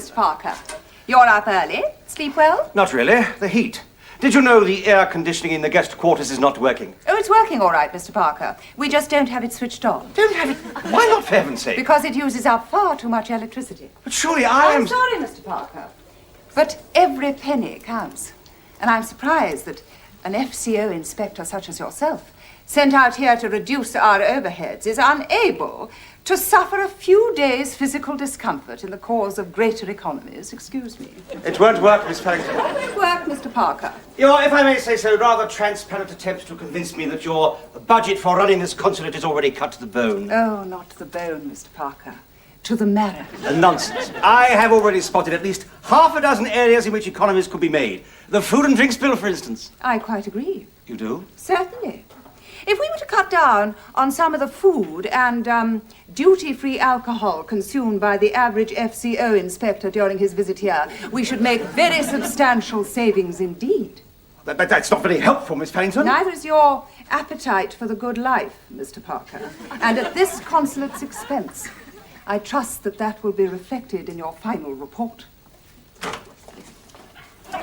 Mr. Parker. You're up early. Sleep well? Not really. The heat. Did you know the air conditioning in the guest quarters is not working? Oh, it's working all right, Mr. Parker. We just don't have it switched on. Don't have it? Why not, for heaven's sake? Because it uses up far too much electricity. But surely I'm sorry, Mr. Parker. But every penny counts. And I'm surprised that an FCO inspector such as yourself, sent out here to reduce our overheads, is unable to suffer a few days' physical discomfort in the cause of greater economies. Excuse me. It won't work, Miss Farrington. Won't it work, Mr. Parker? Your, if I may say so, rather transparent attempt to convince me that your budget for running this consulate is already cut to the bone. Oh, not to the bone, Mr. Parker. To the marrow. Nonsense. I have already spotted at least half a dozen areas in which economies could be made. The food and drinks bill, for instance. I quite agree. You do? Certainly. If we were to cut down on some of the food and duty-free alcohol consumed by the average FCO inspector during his visit here, we should make very substantial savings indeed. But that's not very helpful, Miss Farrington. Neither is your appetite for the good life, Mr. Parker. And at this consulate's expense, I trust that that will be reflected in your final report. Good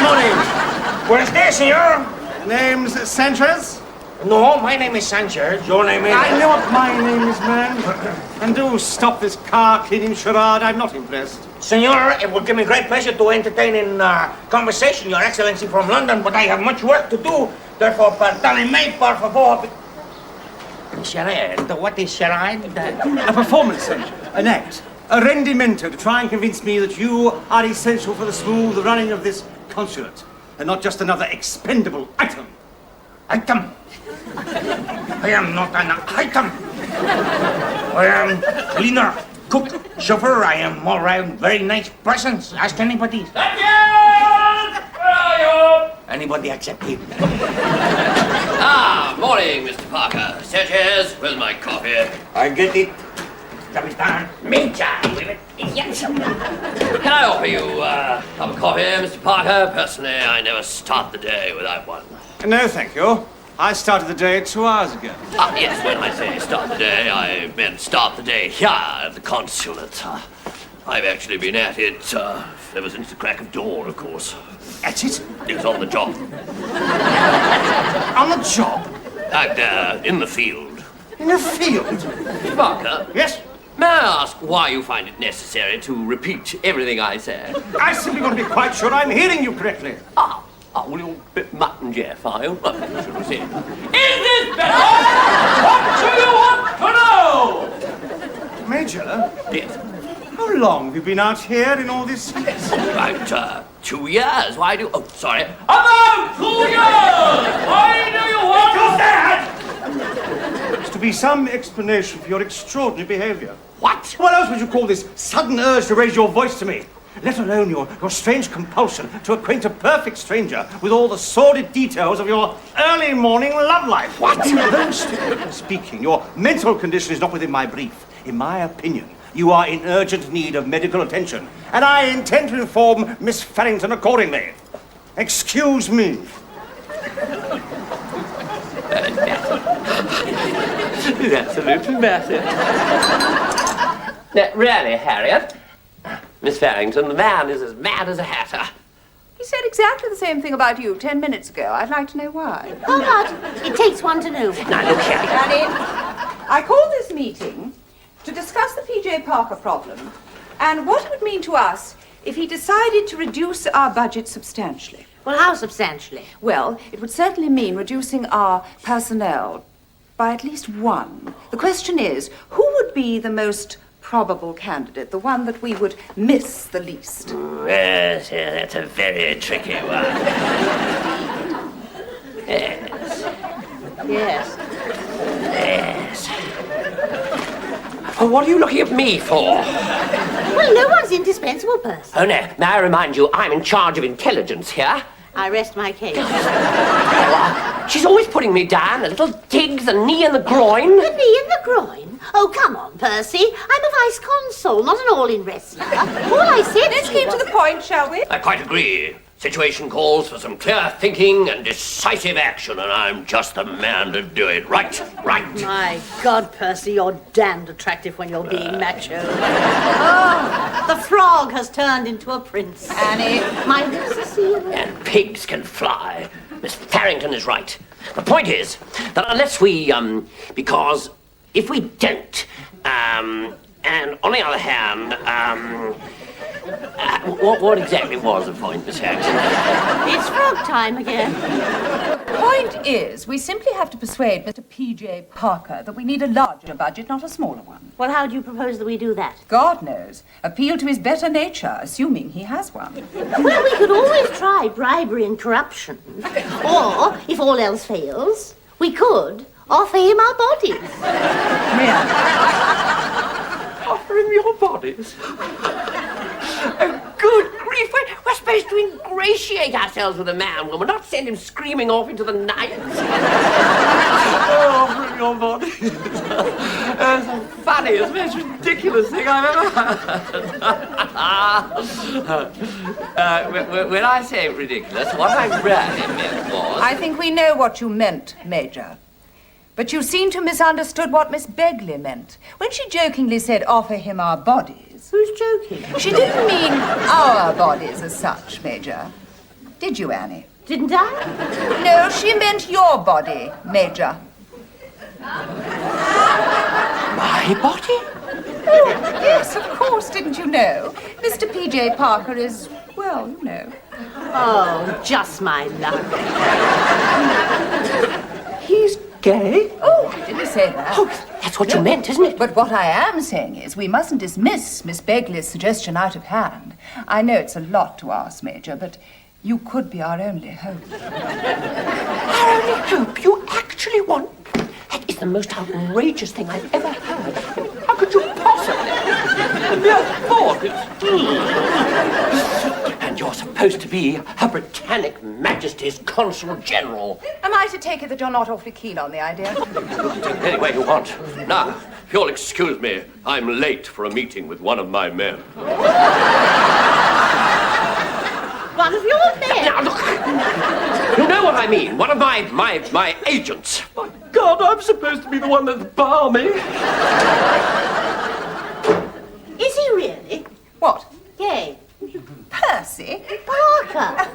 morning. Buenos dias, senor. Name's Sanchez? No, my name is Sanchez. Your name is... I know what my name is, man. And do stop this car-cleaning charade. I'm not impressed. Senor, it would give me great pleasure to entertain in conversation Your Excellency from London, but I have much work to do. Therefore, perdóneme, por favor. Charade? What is charade? A performance, sir. An act. A rendimento to try and convince me that you are essential for the smooth running of this consulate, and not just another expendable item. Item? I am not an item. I am cleaner, cook, chauffeur. I am all around very nice presence. Ask anybody. Daniel! Where are you? Anybody except him. Morning, Mr. Parker. Sanchez, where's my coffee? I get it. Capitan. Mincha, will it? Yes. Can I offer you a cup of coffee, Mr. Parker? Personally, I never start the day without one. No, thank you. I started the day 2 hours ago. Yes, when I say start the day, I meant start the day here at the consulate. I've actually been at it ever since the crack of dawn, of course. At it? It was on the job. On the job? Out there, in the field. In the field? Mr. Parker? Yes? May I ask why you find it necessary to repeat everything I say? I simply want to be quite sure I'm hearing you correctly. Well, you're a bit mutton, Jeff, are you? Well, should we say? Is this better? What do you want to know? Major? Yes. How long have you been out here in all this? About 2 years. Why do... Oh, sorry. About 2 years! Why do you want to that? There's to be some explanation for your extraordinary behavior. What? What else would you call this sudden urge to raise your voice to me? Let alone your strange compulsion to acquaint a perfect stranger with all the sordid details of your early morning love life. What? Though strictly speaking, your mental condition is not within my brief. In my opinion, you are in urgent need of medical attention, and I intend to inform Miss Farrington accordingly. Excuse me. It's absolutely massive. Now, really, Harriet, Miss Farrington, the man is as mad as a hatter. He said exactly the same thing about you 10 minutes ago. I'd like to know why. Oh, what? It takes one to know. Now, look here. Danny, I called this meeting to discuss the P.J. Parker problem and what it would mean to us if he decided to reduce our budget substantially. Well, how substantially? Well, it would certainly mean reducing our personnel by at least one. The question is, who would be the most probable candidate, the one that we would miss the least? Yes, that's a very tricky one. Yes. Yes. Yes. Oh, what are you looking at me for? Well, no one's indispensable person. Oh, no. May I remind you, I'm in charge of intelligence here. I rest my case. She's always putting me down, a little dig, the knee in the groin. The knee in the groin? Oh, come on, Percy. I'm a vice consul, not an all-in wrestler. All I said Let's keep to the point, shall we? I quite agree. Situation calls for some clear thinking and decisive action, and I'm just the man to do it. Right. My God, Percy, you're damned attractive when you're being macho. Oh, the frog has turned into a prince. Annie. My lips are sealed. And pigs can fly. Miss Farrington is right. The point is that unless we, because if we don't, and on the other hand, what exactly was the point, Miss Farrington? It's frog time again. The point is, we simply have to persuade Mr. P.J. Parker that we need a larger budget, not a smaller one. Well, how do you propose that we do that? God knows. Appeal to his better nature, assuming he has one. Well, we could always try bribery and corruption. Or, if all else fails, we could offer him our bodies. Offer him your bodies? Oh, good grief, we're supposed to ingratiate ourselves with a man when we're not send him screaming off into the night. Oh, offer him your bodies. That's the funniest, most ridiculous thing I've ever heard. When I say ridiculous, what I really meant was... I think we know what you meant, Major. But you seem to have misunderstood what Miss Begley meant when she jokingly said, offer him our bodies. Who's joking? She didn't mean our bodies as such, Major. Did you, Annie? Didn't I? No, she meant your body, Major. My body? Oh, yes, of course, didn't you know? Mr. P.J. Parker is, well, you know. Oh, just my luck. He's gay? Oh, I didn't say that. Oh, that's what you meant, isn't it? But what I am saying is we mustn't dismiss Miss Begley's suggestion out of hand. I know it's a lot to ask, Major, but you could be our only hope. Our only hope? You actually want... That is the most outrageous thing I've ever heard. How could you possibly? The mere thought is... And you're supposed to be Her Britannic Majesty's Consul General. Am I to take it that you're not awfully keen on the idea? Take it any way you want. Now, if you'll excuse me, I'm late for a meeting with one of my men. One of your men? Now, look, you know what I mean. One of my agents. My God, I'm supposed to be the one that's balmy. Is he really? What? Gay. Percy? Parker.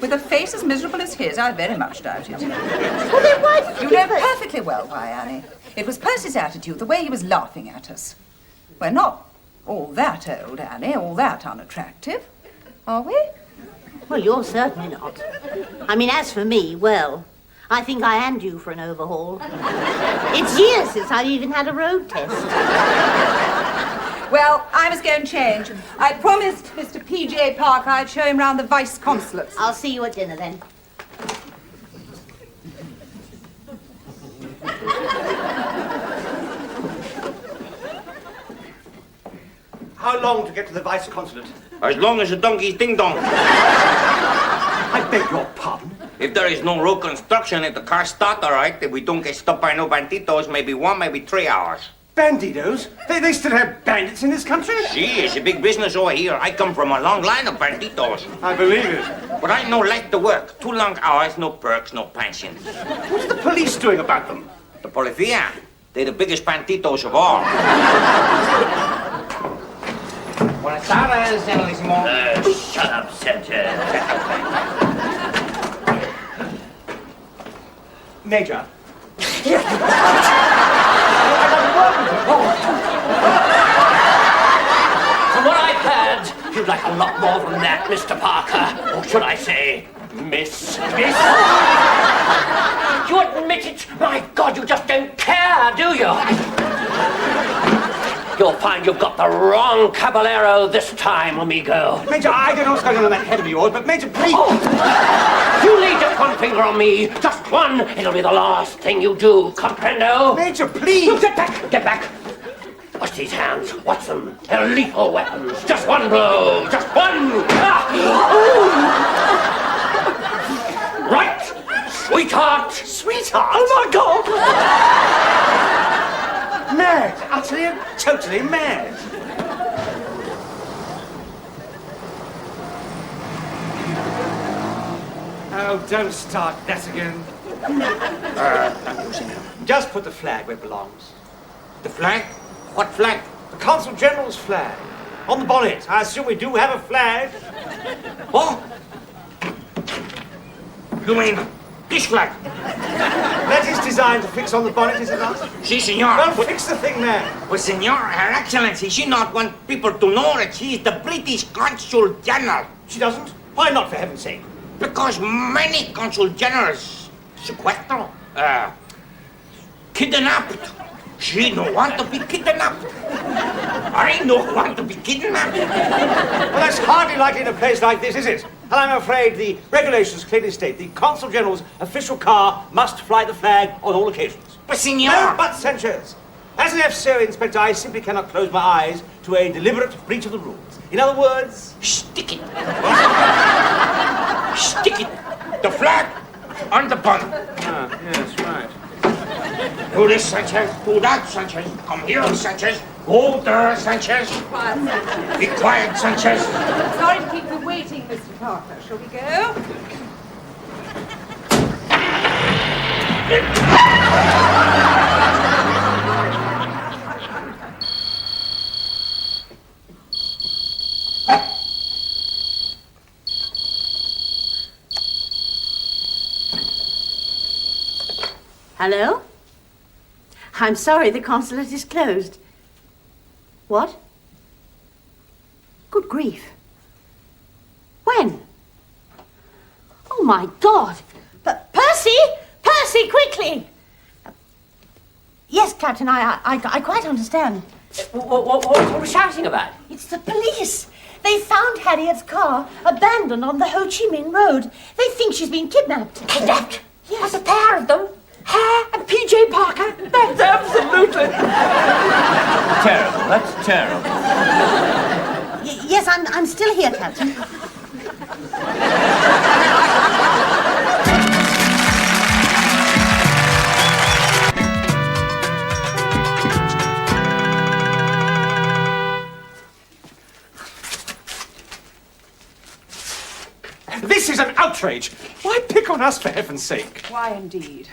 With a face as miserable as his, I very much doubt it. Well, then why did You know perfectly well why, Annie. It was Percy's attitude, the way he was laughing at us. We're not all that old, Annie, all that unattractive, are we? Well, you're certainly not. I mean, as for me, well, I think I am due for an overhaul. It's years since I've even had a road test. Well, I must go and change. I promised Mr. P.J. Parker I'd show him round the vice consulates. I'll see you at dinner then. How long to get to the vice consulate? As long as a donkey's ding-dong. I beg your pardon? If there is no road construction, if the car start all right, if we don't get stopped by no banditos, maybe 1, maybe 3 hours. Banditos? They still have bandits in this country? Gee, it's a big business over here. I come from a long line of banditos. I believe it. But I no like the work. 2 long hours, no perks, no pensions. What's the police doing about them? The policia, they're the biggest banditos of all. Buenas tardes, generalissimo. Shut up, Sanchez. Major. From what I've heard, you'd like a lot more than that, Mr. Parker. Or should I say, Miss? Miss? You admit it? My God, you just don't care, do you? You'll find you've got the wrong caballero this time, amigo. Major, I don't know what's going on in that head of yours, but Major, please... Oh! You lay just one finger on me, just one. It'll be the last thing you do, comprendo? Major, please! You get back, get back. Watch these hands, watch them. They're lethal weapons. Just one blow, just one. Ah! Right, sweetheart. Sweetheart? Oh, my God. Mad! Utterly and totally mad! Oh, don't start that again. Thank you, senor. Just put the flag where it belongs. The flag? What flag? The Consul General's flag. On the bonnet. I assume we do have a flag. Oh! You mean this flag? That is designed to fix on the bonnet, is it not? Si, senor. Well, fix the thing, man. But, senor, Her Excellency, she not want people to know that she is the British Consul General. She doesn't? Why not, for heaven's sake? Because many Consul Generals sequestro, kidnapped. She no want to be kidnapped. I no want to be kidnapped. Well, that's hardly likely in a place like this, is it? And I'm afraid the regulations clearly state the Consul General's official car must fly the flag on all occasions. But, senor... No, but, Sanchez, as an FCO inspector, I simply cannot close my eyes to a deliberate breach of the rules. In other words... Stick it. Stick it. The flag on the bonnet. Ah, yes, right. Do this, Sanchez. Do that, Sanchez. Come here, Sanchez. Go there, Sanchez. Be quiet, Sanchez. Sorry to keep you waiting, Mr. Parker. Shall we go? Hello? I'm sorry, the consulate is closed. What? Good grief. When? Oh, my God! But Percy! Percy, quickly! Yes, Captain, I quite understand. What are we shouting about? It's the police. They found Harriet's car abandoned on the Ho Chi Minh Road. They think she's been kidnapped. Kidnapped? Yes. There's a pair of them. Hare and PJ Parker. That's absolutely terrible. That's terrible. Yes, I'm still here, Captain. This is an outrage. Why pick on us, for heaven's sake? Why, indeed.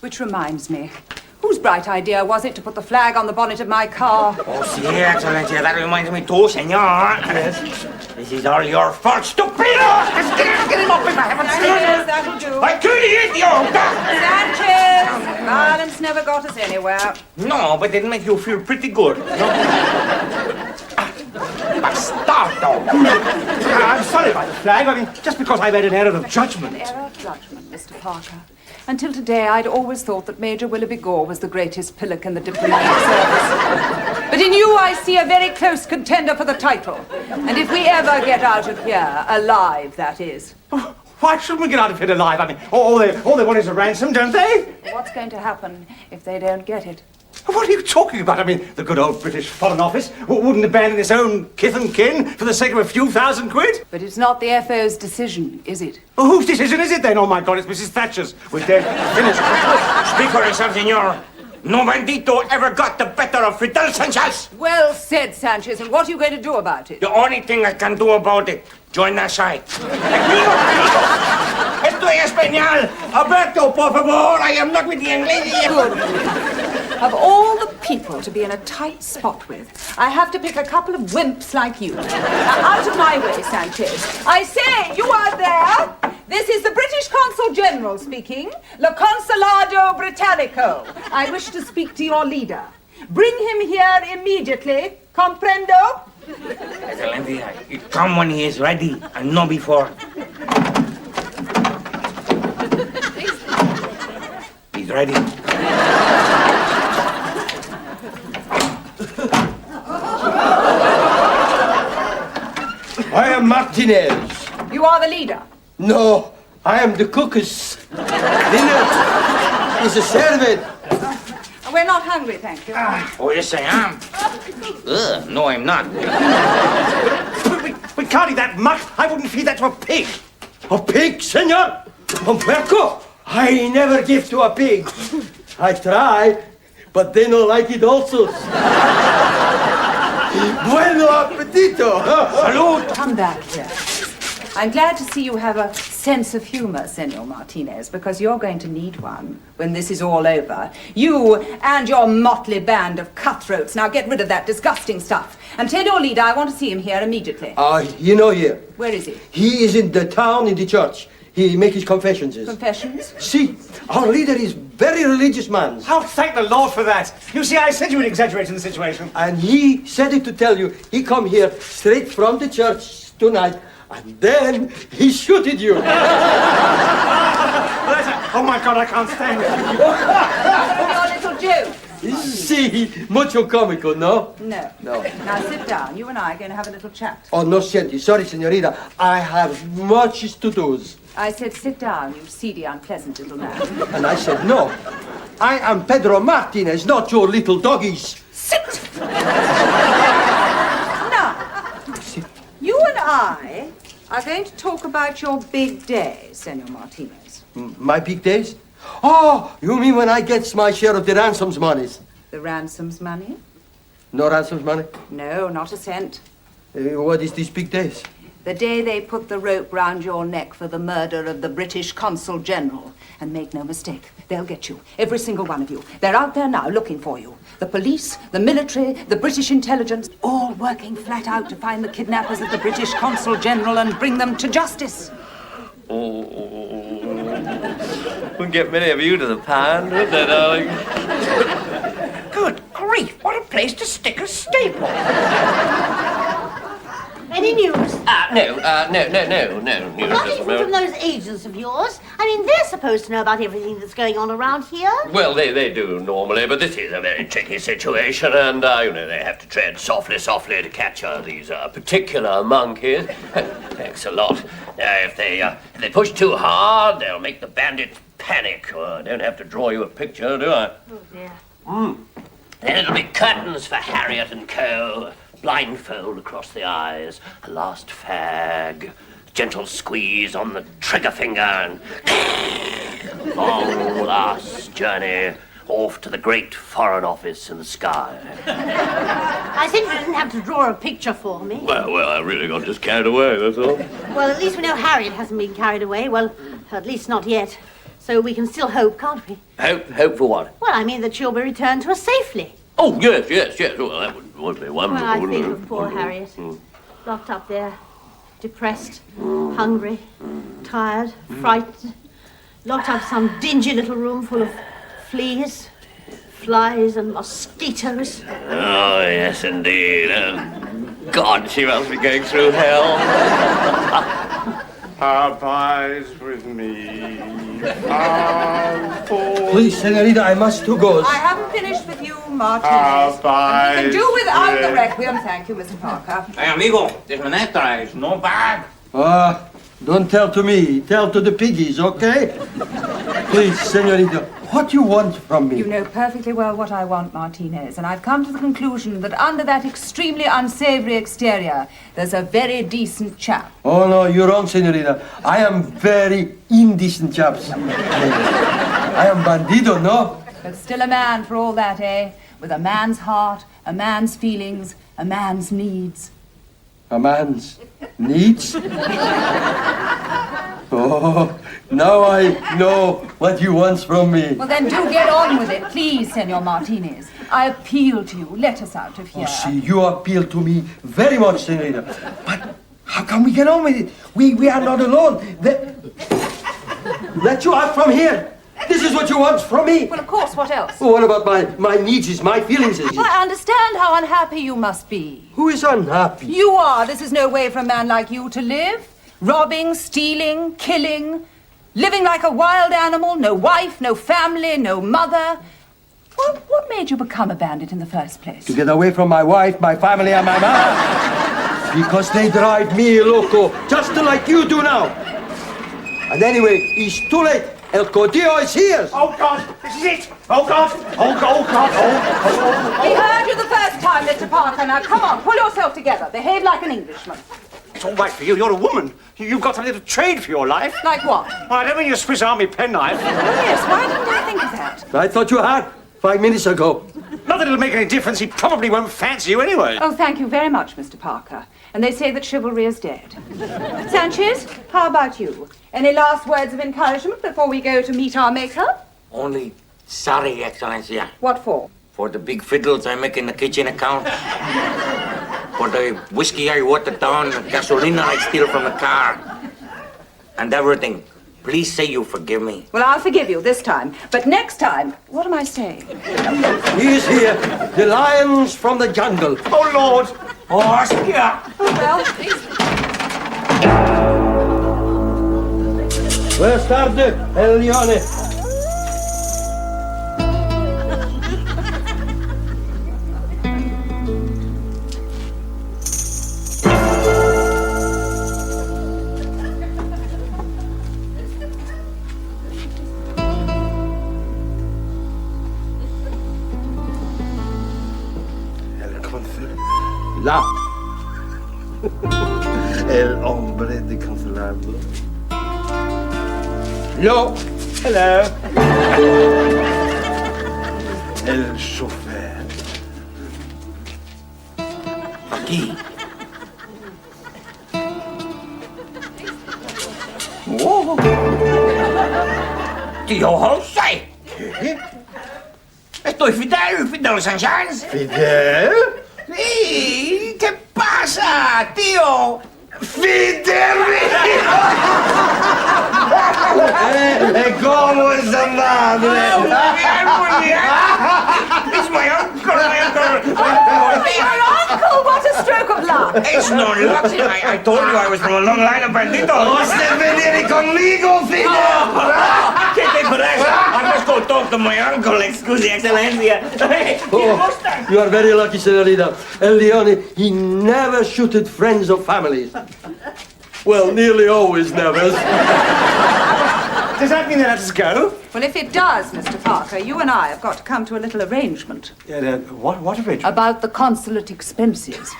Which reminds me, whose bright idea was it to put the flag on the bonnet of my car? Oh, si, Excellency, that reminds me too, senor. Yes. This is all your fault, stupido! Get him up, if I haven't seen Yes, that'll do. I could eat you! Sanchez! Violence never got us anywhere. No, but it makes you feel pretty good. Bastardo! I'm sorry about the flag. I mean, just because I made an error of judgment. An error of judgment, Mr. Parker. Until today, I'd always thought that Major Willoughby Gore was the greatest pillock in the diplomatic service. But in you, I see a very close contender for the title. And if we ever get out of here, alive, that is. Oh, why shouldn't we get out of here alive? I mean, all they want is a ransom, don't they? What's going to happen if they don't get it? What are you talking about? I mean, the good old British Foreign Office wouldn't abandon its own kith and kin for the sake of a few thousand quid? But it's not the FO's decision, is it? Well, whose decision is it then? Oh, my God, it's Mrs. Thatcher's. We're dead. Finished. Speak for yourself, senor. No bandito ever got the better of Fidel Sanchez. Well said, Sanchez. And what are you going to do about it? The only thing I can do about it, join their side. Estoy español. Alberto, por favor. I am not with the English. Of all the people to be in a tight spot with, I have to pick a couple of wimps like you. Now, out of my way, Sanchez. I say, you are there. This is the British Consul General speaking. Le Consulado Britannico. I wish to speak to your leader. Bring him here immediately. Comprendo? Excellency, come when he is ready, and not before. He's ready. I am Martinez. You are the leader. No, I am the cookess. Dinner is a servant. We're not hungry, thank you. Oh, yes, I am. No, I'm not. We can't eat that muck. I wouldn't feed that to a pig. A pig, senor? Un puerco? I never give to a pig. I try, but they don't like it also. Bueno appetito! Salute! Come back here. I'm glad to see you have a sense of humor, Senor Martinez, because you're going to need one when this is all over. You and your motley band of cutthroats. Now get rid of that disgusting stuff. And tell your leader I want to see him here immediately. Here. Where is he? He is in the town, in the church. He makes his confessions. Confessions? See, our leader is very religious man. Oh, thank the Lord for that. You see, I said you would exaggerate in the situation. And he said it to tell you. He come here straight from the church tonight, and then he shooted you. Oh my God, I can't stand it. Your little joke. See, mucho comico, no? No. No. Now sit down. You and I are going to have a little chat. Oh, no, senti. Sorry, señorita. I have much to do. I said sit down, you seedy, unpleasant little man. And I said, no. I am Pedro Martinez, not your little doggies. Sit! Now, you and I are going to talk about your big day, Senor Martinez. My big days? Oh, you mean when I get my share of the ransoms monies? The ransom's money? No ransoms money? No, not a cent. What is these big days? The day they put the rope round your neck for the murder of the British Consul General. And make no mistake, they'll get you. Every single one of you. They're out there now looking for you. The police, the military, the British intelligence, all working flat out to find the kidnappers of the British Consul General and bring them to justice. Wouldn't get many of you to the pound, would they, darling? Good grief, what a place to stick a staple. Any news? No news Nothing from those agents of yours. I mean, they're supposed to know about everything that's going on around here. Well, they do normally, but this is a very tricky situation, and, they have to tread softly to catch these particular monkeys. Thanks a lot. If they push too hard, they'll make the bandits panic. I don't have to draw you a picture, do I? Oh, dear. Then it'll be curtains for Harriet and Co., blindfold across the eyes, a last fag, gentle squeeze on the trigger finger, and long last journey off to the great Foreign Office in the sky. I think you didn't have to draw a picture for me. Well, I really got just carried away, that's all. Well, at least we know Harriet hasn't been carried away. Well, at least not yet. So we can still hope, can't we? Hope for what? Well, I mean that she'll be returned to us safely. Oh, yes. Well, that would be wonderful. Well, I think of poor Harriet. Locked up there, depressed, hungry, tired, frightened. Locked up some dingy little room full of fleas, flies and mosquitoes. Oh, yes, indeed. God, she must be going through hell. Have eyes with me. Please, señorita, I must to go. I haven't finished with you, Martinez. You can do without the requiem. Thank you, Mr. Parker. Hey, amigo, this manetta is no bad. Don't tell to me. Tell to the piggies, okay? Please, señorita, what you want from me? You know perfectly well what I want, Martinez, and I've come to the conclusion that under that extremely unsavory exterior, there's a very decent chap. Oh, no, you're wrong, señorita. I am very indecent chaps. I am bandido, no? But still a man for all that, eh? With a man's heart, a man's feelings, a man's needs. A man's needs? Oh, now I know what you want from me. Well, then do get on with it, please, Senor Martinez. I appeal to you. Let us out of here. Oh, see, you appeal to me very much, señorita. But how can we get on with it? We are not alone. Let you out from here. This is what you want from me. Well, of course, what else? Well, what about my needs, my feelings? Well, I understand how unhappy you must be. Who is unhappy? You are. This is no way for a man like you to live. Robbing, stealing, killing, living like a wild animal, no wife, no family, no mother. Well, what made you become a bandit in the first place? To get away from my wife, my family, and my mother. Because they drive me loco, just like you do now. And anyway, it's too late. El Codillo is here. Oh, God, this is it. Oh, God. Oh, God. Oh. We heard you the first time, Mr. Parker. Now, come on, pull yourself together. Behave like an Englishman. It's all right for you. You're a woman. You've got a little trade for your life. Like what? Well, I don't mean your Swiss Army penknife. Oh, yes, why didn't I think of that? I thought you had. 5 minutes ago. Not that it'll make any difference. He probably won't fancy you anyway. Oh, thank you very much, Mr. Parker. And they say that chivalry is dead. Sanchez, how about you? Any last words of encouragement before we go to meet our maker? Only sorry, Excellency. What for? For the big fiddles I make in the kitchen account. For the whiskey I watered down, the gasolina I steal from the car. And everything. Please say you forgive me. Well, I'll forgive you this time. But next time, what am I saying? He is here. The lions from the jungle. Oh, Lord. Hostia! Well, Where's tarde, El Leone? Là. El hombre de consulado. Yo. Hello. El chofer. Aquí. Oh. Tío José. ¿Qué? Estoy Fidel Sánchez. ¿Fidel? Sí, ¿qué pasa, tío? ¡Fidel! ¿Cómo es amable? Muy bien. It's my uncle, your uncle! What a stroke of luck! It's no luck. I told you I was from a long line of banditos. ¡Usted venir conmigo, Fidel! ¿Qué te parece? I must go talk to my uncle, excuse Excellencia. Oh, you are very lucky, senorita. El Leone, he never shooted friends or families. Well, nearly always never. Does that mean that let's go? Well, if it does, Mr. Parker, you and I have got to come to a little arrangement. What arrangement? About the consulate expenses.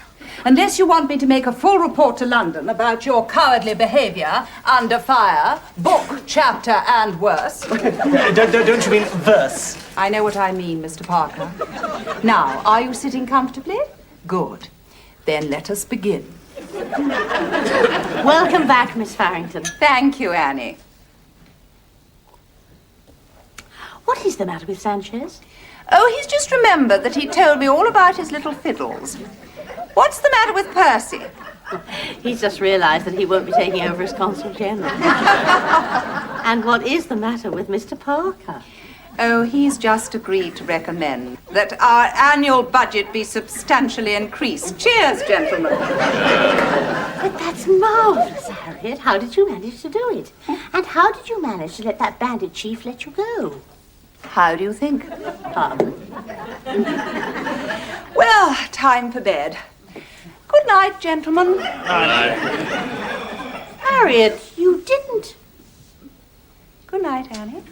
Unless you want me to make a full report to London about your cowardly behaviour, under fire, book, chapter, and worse. Don't you mean verse? I know what I mean, Mr. Parker. Now, are you sitting comfortably? Good. Then let us begin. Welcome back, Miss Farrington. Thank you, Annie. What is the matter with Sanchez? Oh, he's just remembered that he told me all about his little fiddles. What's the matter with Percy? He's just realized that he won't be taking over as Consul General. And what is the matter with Mr. Parker? Oh, he's just agreed to recommend that our annual budget be substantially increased. Cheers, gentlemen. But that's marvelous, Harriet. How did you manage to do it? And how did you manage to let that bandit chief let you go? How do you think? Well, time for bed. Good night, gentlemen. Harriet, you didn't. Good night, Annie.